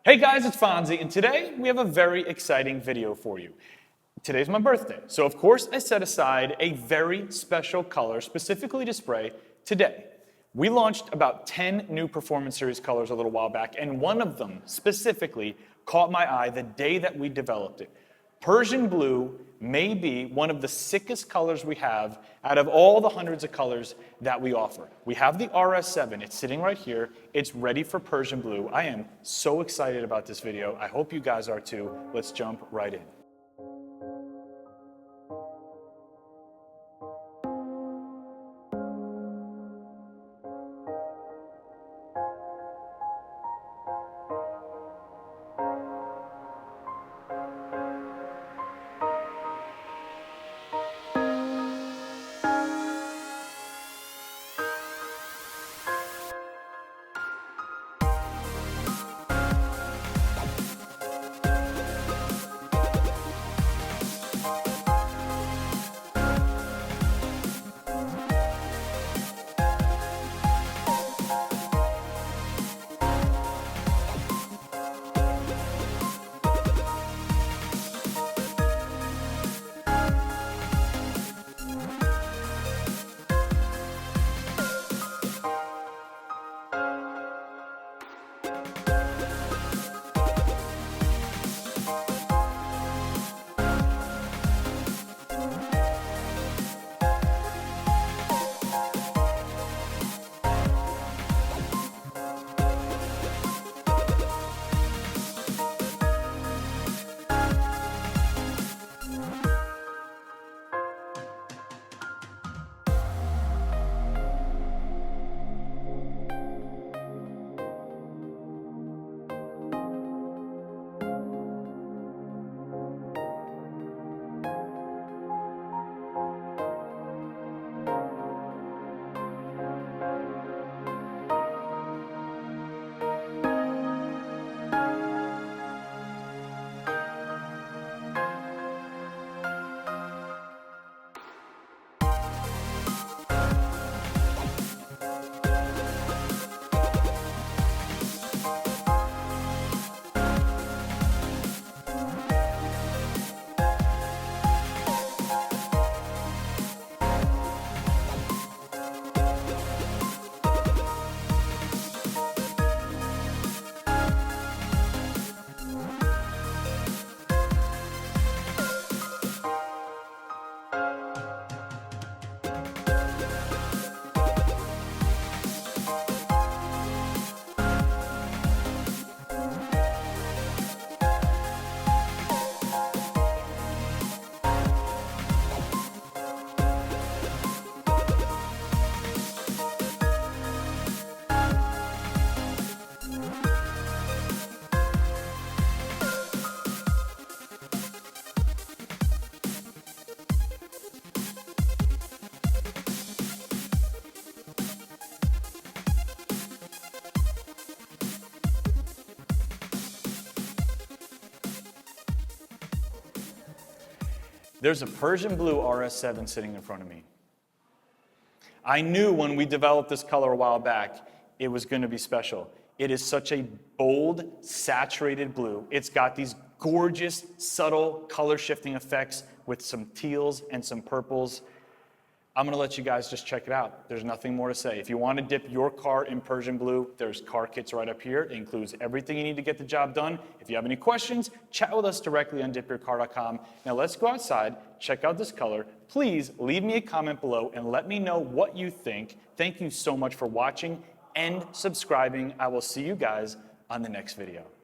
Hey guys, it's Fonzie, and today we have a very exciting video for you. Today's my birthday, so of course I set aside a very special color specifically to spray today. We launched about 10 new Performance Series colors a little while back, and one of them specifically caught my eye the day that we developed it. Persian Blue may be one of the sickest colors we have out of all the hundreds of colors that we offer. We have the RS7, it's sitting right here, it's ready for Persian Blue. I am so excited about this video. I hope you guys are too. Let's jump right in. There's a Persian Blue RS7 sitting in front of me. I knew when we developed this color a while back, it was going to be special. It is such a bold, saturated blue. It's got these gorgeous, subtle color shifting effects with some teals and some purples. I'm going to let you guys just check it out. There's nothing more to say. If you want to dip your car in Persian Blue, there's car kits right up here. It includes everything you need to get the job done. If you have any questions, chat with us directly on DipYourCar.com. Now let's go outside, check out this color. Please leave me a comment below and let me know what you think. Thank you so much for watching and subscribing. I will see you guys on the next video.